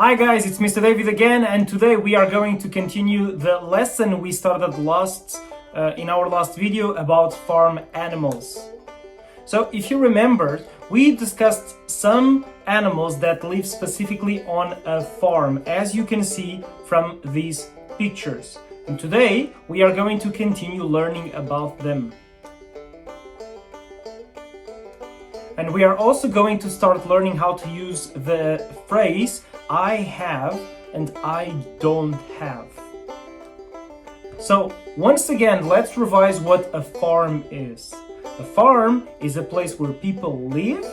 Hi guys, it's Mr. David again, and today we are going to continue the lesson we started in our last video about farm animals. So if you remember, we discussed some animals that live specifically on a farm, as you can see from these pictures. And today we are going to continue learning about them. And we are also going to start learning how to use the phrase I have and I don't have. So once again, let's revise what a farm is. A farm is a place where people live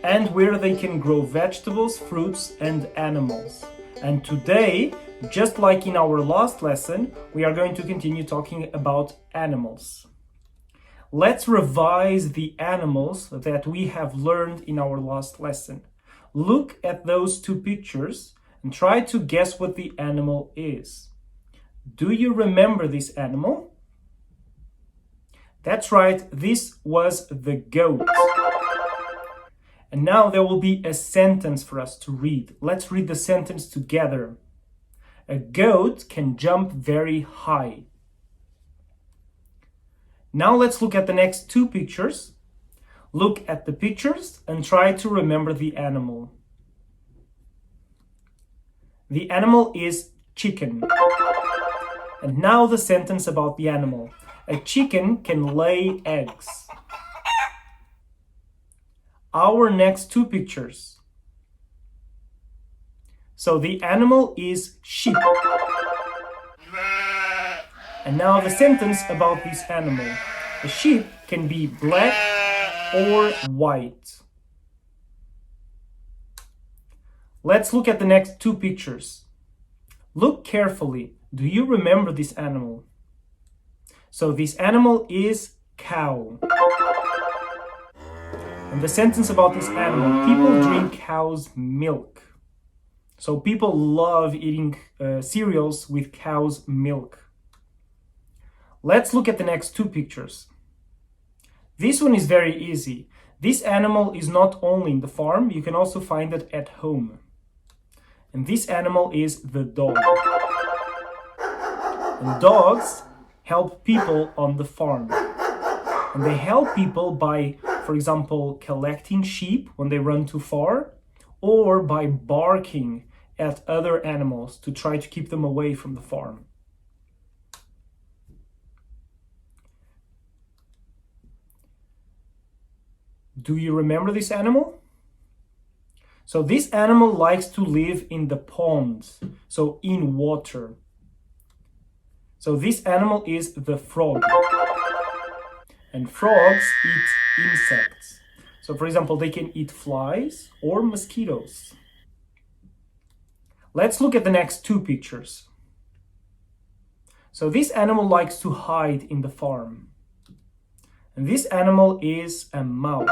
and where they can grow vegetables, fruits, and animals. And today, just like in our last lesson, we are going to continue talking about animals. Let's revise the animals that we have learned in our last lesson. Look at those two pictures and try to guess what the animal is. Do you remember this animal? That's right, this was the goat. And now there will be a sentence for us to read. Let's read the sentence together. A goat can jump very high. Now let's look at the next two pictures. Look at the pictures and try to remember the animal. The animal is chicken. And now the sentence about the animal. A chicken can lay eggs. Our next two pictures. So the animal is sheep. And now the sentence about this animal. A sheep can be black or white. Let's look at the next two pictures. Look carefully. Do you remember this animal? So this animal is cow. And the sentence about this animal, people drink cow's milk. So people love eating cereals with cow's milk. Let's look at the next two pictures. This one is very easy. This animal is not only in the farm, you can also find it at home. And this animal is the dog. And dogs help people on the farm. And they help people by, for example, collecting sheep when they run too far, or by barking at other animals to try to keep them away from the farm. Do you remember this animal? So this animal likes to live in the ponds, so in water. So this animal is the frog. And frogs eat insects. So for example, they can eat flies or mosquitoes. Let's look at the next two pictures. So this animal likes to hide in the farm. And this animal is a mouse.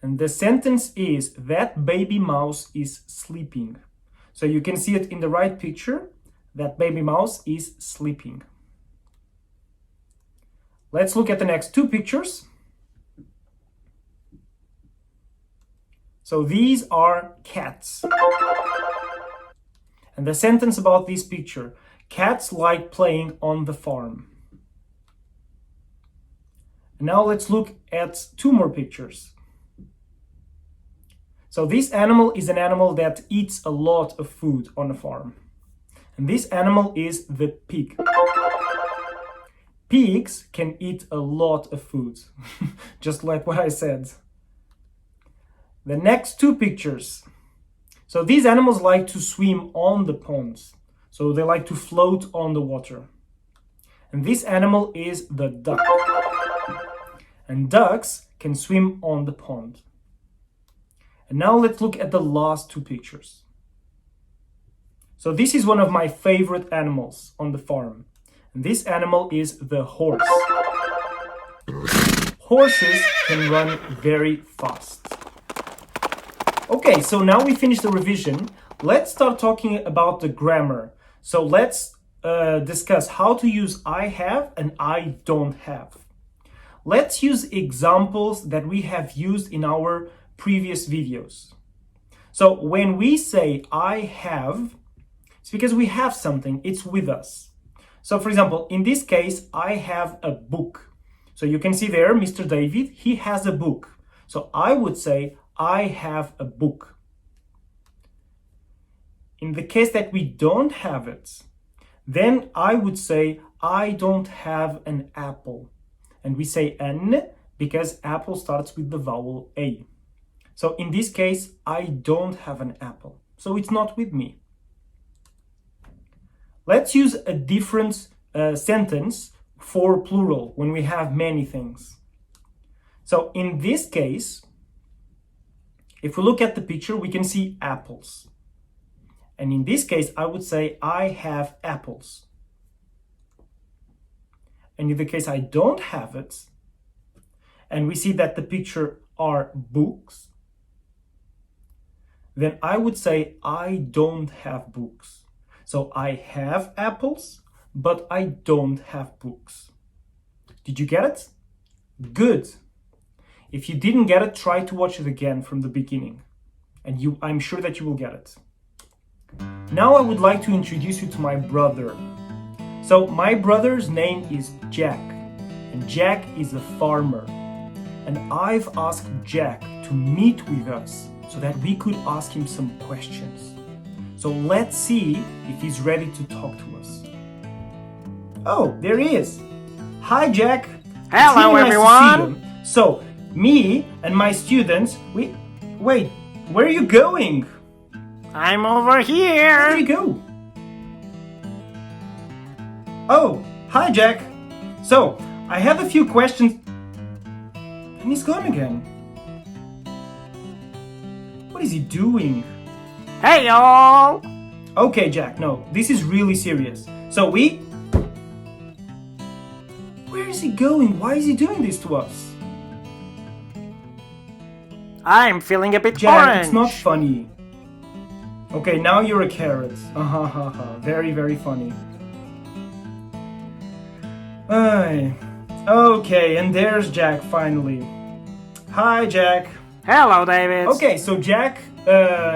And the sentence is, that baby mouse is sleeping. So you can see it in the right picture, that baby mouse is sleeping. Let's look at the next two pictures. So these are cats. And the sentence about this picture, cats like playing on the farm. Now let's look at two more pictures. So this animal is an animal that eats a lot of food on a farm. And this animal is the pig. Pigs can eat a lot of food, just like what I said. The next two pictures. So these animals like to swim on the ponds. So they like to float on the water. And this animal is the duck. And ducks can swim on the pond. And now let's look at the last two pictures. So this is one of my favorite animals on the farm. And this animal is the horse. Horses can run very fast. Okay, so now we finished the revision. Let's start talking about the grammar. So let's discuss how to use I have and I don't have. Let's use examples that we have used in our previous videos. So when we say I have, it's because we have something, it's with us. So for example, in this case, I have a book. So you can see there, Mr. David, he has a book. So I would say I have a book. In the case that we don't have it, then I would say I don't have an apple. And we say an because apple starts with the vowel A. So in this case, I don't have an apple. So it's not with me. Let's use a different sentence for plural when we have many things. So in this case, if we look at the picture, we can see apples. And in this case, I would say I have apples. And in the case I don't have it, and we see that the picture are books, then I would say I don't have books. So I have apples, but I don't have books. Did you get it? Good. If you didn't get it, try to watch it again from the beginning. And I'm sure that you will get it. Now I would like to introduce you to my brother. So my brother's name is Jack, and Jack is a farmer. And I've asked Jack to meet with us so that we could ask him some questions. So let's see if he's ready to talk to us. Oh, there he is. Hi, Jack. Hello, It's really everyone. nice to see you. So, me and my students, wait, where are you going? I'm over Where here. do you go? Oh, hi, Jack. So, I have a few questions. And he's gone again. What is he doing? Hey, y'all. Okay, Jack, no, this is really serious. So where is he going? Why is he doing this to us? I'm feeling a bit Jack, orange. it's not funny. Okay, now you're a carrot. Very, very funny. Okay, and there's Jack finally. Hi, Jack. Hello, David. Okay, so Jack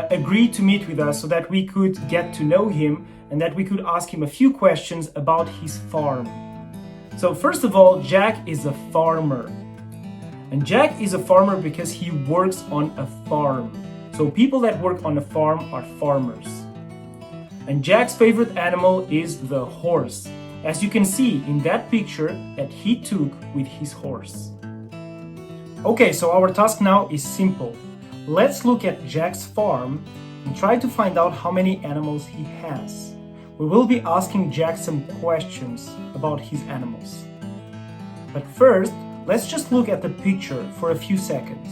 agreed to meet with us so that we could get to know him and that we could ask him a few questions about his farm. So first of all, Jack is a farmer. And Jack is a farmer because he works on a farm. So people that work on a farm are farmers. And Jack's favorite animal is the horse, as you can see in that picture that he took with his horse. Okay, so our task now is simple. Let's look at Jack's farm and try to find out how many animals he has. We will be asking Jack some questions about his animals. But first, let's just look at the picture for a few seconds.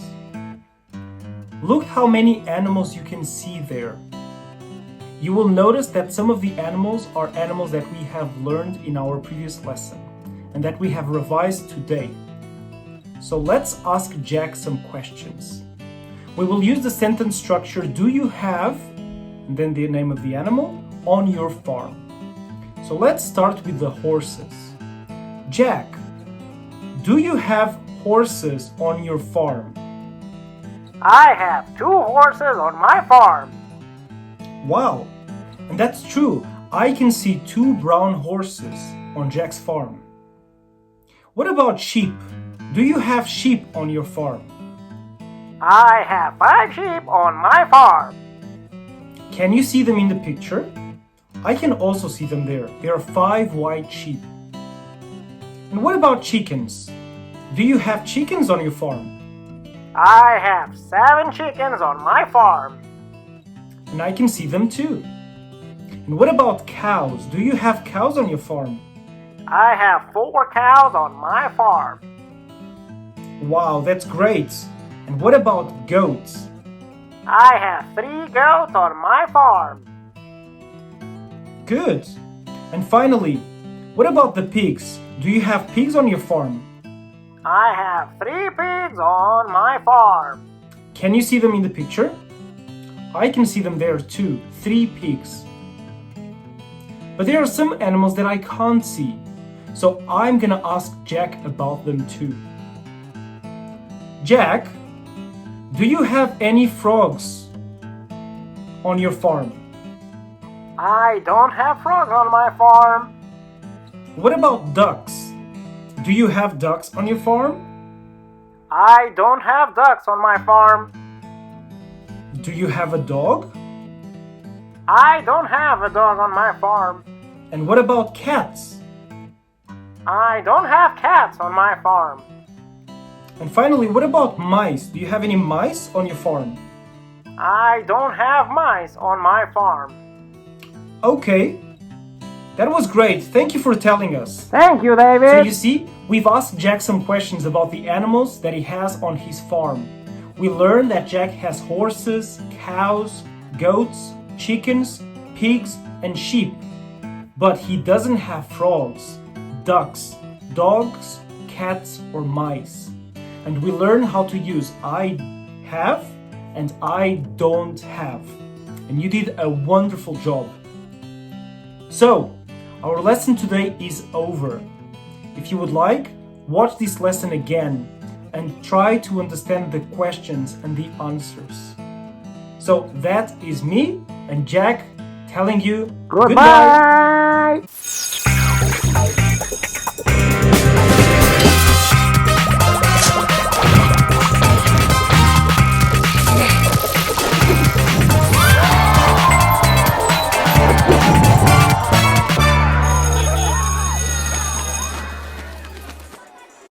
Look how many animals you can see there. You will notice that some of the animals are animals that we have learned in our previous lesson and that we have revised today. So let's ask Jack some questions. We will use the sentence structure, do you have, and then the name of the animal, on your farm. So let's start with the horses. Jack, do you have horses on your farm? I have 2 horses on my farm. Wow, and that's true. I can see 2 brown horses on Jack's farm. What about sheep? Do you have sheep on your farm? I have 5 sheep on my farm. Can you see them in the picture? I can also see them there. There are 5 white sheep. And what about chickens? Do you have chickens on your farm? I have 7 chickens on my farm. And I can see them too. And what about cows? Do you have cows on your farm? I have 4 cows on my farm. Wow, that's great. And what about goats? I have 3 goats on my farm. Good. And finally, what about the pigs? Do you have pigs on your farm? I have 3 pigs on my farm. Can you see them in the picture? I can see them there too, 3 pigs. But there are some animals that I can't see, so I'm gonna ask Jack about them too. Jack, do you have any frogs on your farm? I don't have frogs on my farm. What about ducks? Do you have ducks on your farm? I don't have ducks on my farm. Do you have a dog? I don't have a dog on my farm. And what about cats? I don't have cats on my farm. And finally, what about mice? Do you have any mice on your farm? I don't have mice on my farm. Okay, that was great. Thank you for telling us. Thank you, So David. you see, we've asked Jack some questions about the animals that he has on his farm. We learned that Jack has horses, cows, goats, chickens, pigs, and sheep. But he doesn't have frogs, ducks, dogs, cats, or mice. And we learn how to use I have and I don't have. And you did a wonderful job. So, our lesson today is over. If you would like, watch this lesson again and try to understand the questions and the answers. So that is me and Jack telling you Goodbye.